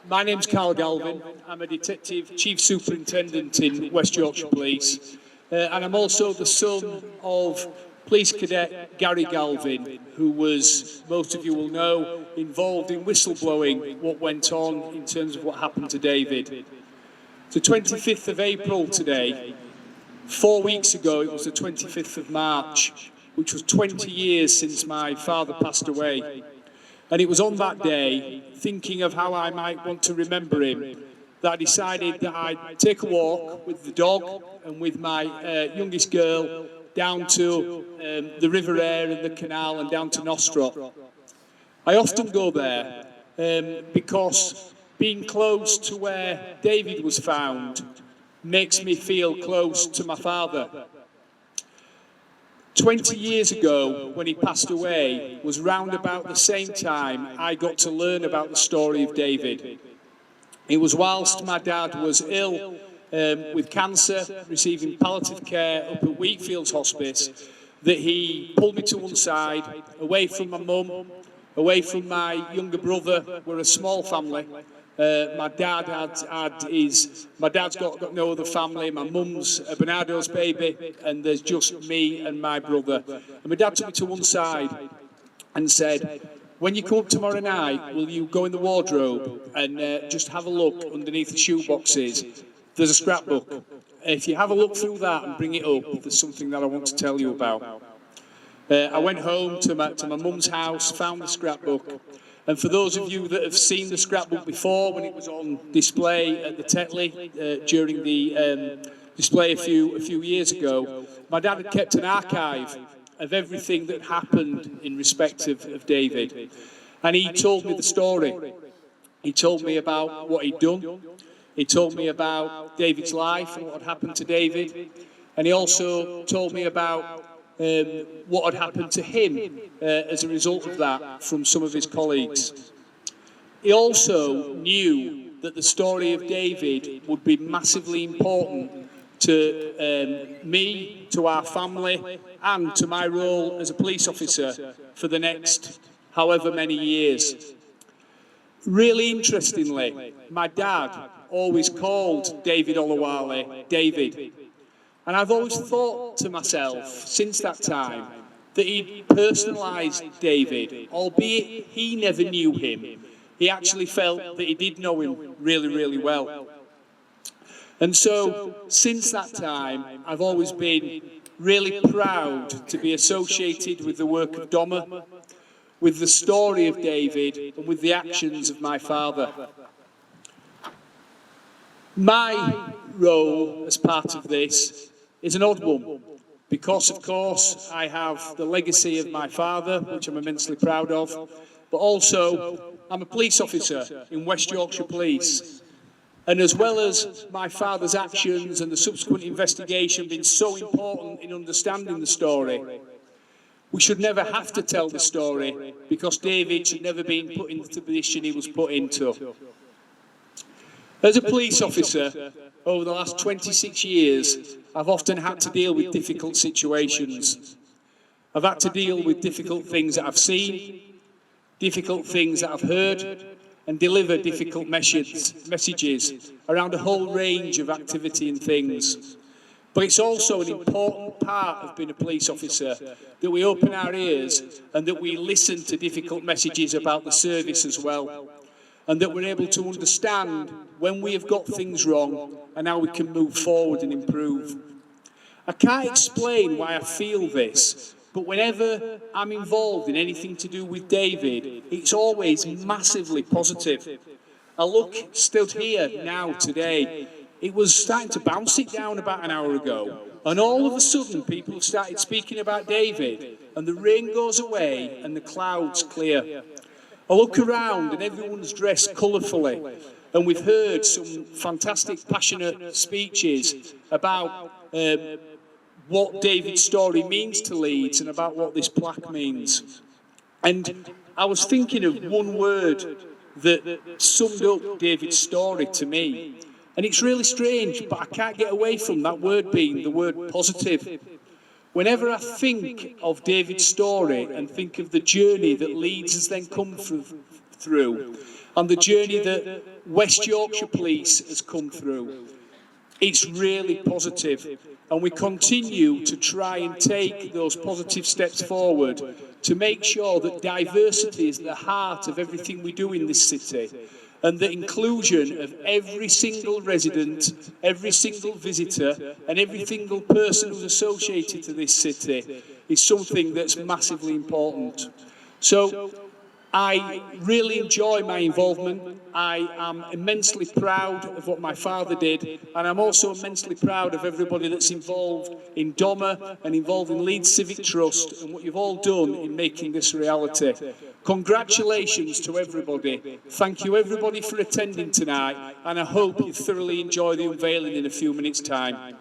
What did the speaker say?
My name's Gary Galvin. I'm a detective chief superintendent in West Yorkshire Police, and I'm also the son of Police Cadet Gary Galvin, who was, most of you will know, involved in whistleblowing what went on in terms of what happened to David. The 25th of April today, 4 weeks ago, it was the 25th of March, which was 20 years since my father passed away. And it was on that day, thinking of how I might want to remember him, that I decided that I'd take a walk with the dog and with my youngest girl down to the River Aire and the canal and down to Nostrop. I often go there because being close to where David was found makes me feel close to my father. 20 years ago, when he passed away, was round about the same time I got to learn about the story of David. It was whilst my dad was ill with cancer, receiving palliative care up at Wheatfields Hospice, that he pulled me to one side, away from my mum, away from my younger brother. We're a small family. My dad's got no other family. My mum's a Bernardo's baby, and there's just me and my brother. And my dad took me to one side and said, when you come up tomorrow night, will you go in the wardrobe and just have a look underneath the shoe boxes? There's a scrapbook. If you have a look through that and bring it up, there's something that I want to tell you about. I went home to my mum's house, found the scrapbook. And for those of you that have seen the scrapbook before, when it was on display at the Tetley during the display a few years ago, my dad had kept an archive of everything that happened in respect of David. And he told me the story. He told me about what he'd done. He told me about David's life and what had happened to David. And he also told me about what had happened to him as a result of that from some of his colleagues. He also knew that the story of David would be massively important to me, to our family, and to my role as a police officer for the next however many years. Really interestingly, my dad always called David Oluwale David. And I've always thought to myself, since that time, that he'd personalised David, albeit he never knew him. He actually felt that he did know him really, really well. And so, since that time, I've always been really proud to be associated with the work of Doma, with the story of David, and with the actions of my father. My role as part of this is an odd one, because of course I have the legacy of my father, which I'm immensely proud of, but also I'm a police officer in West Yorkshire Police. And as well as my father's actions and the subsequent investigation being so important in understanding the story, we should never have to tell the story, because David should never been put into the position he was put into. As a police officer, over the last 26 years, I've often had to deal with difficult situations. I've had to deal with difficult things that I've seen, difficult things that I've heard, and deliver difficult messages around a whole range of activity and things. But it's also an important part of being a police officer that we open our ears and that we listen to difficult messages about the service as well, and that we're able to understand when we have got things wrong and how we can move forward and improve. I can't explain why I feel this, but whenever I'm involved in anything to do with David, it's always massively positive. I look stood here now today, it was starting to bounce it down about an hour ago, and all of a sudden people have started speaking about David, and the rain goes away and the clouds clear. I look around and everyone's dressed colourfully, and we've heard some fantastic, passionate speeches about what David's story means to Leeds and about what this plaque means. And I was thinking of one word that summed up David's story to me. And it's really strange, but I can't get away from that word being the word positive. Whenever I think of David's story and think of the journey that Leeds has then come through, on the journey that West Yorkshire Police has come through. It's really positive, and we continue to try and take those positive steps forward to make sure that diversity is at the heart of everything we do in this city, and the inclusion of every single resident, every single visitor, and every single person who's associated to this city is something that's massively important. So I really enjoy my involvement. I am immensely proud of what my father did, and I'm also immensely proud of everybody that's involved in DOMA and involved in Leeds Civic Trust and what you've all done in making this reality. Congratulations to everybody. Thank you everybody for attending tonight, and I hope you thoroughly enjoy the unveiling in a few minutes' time.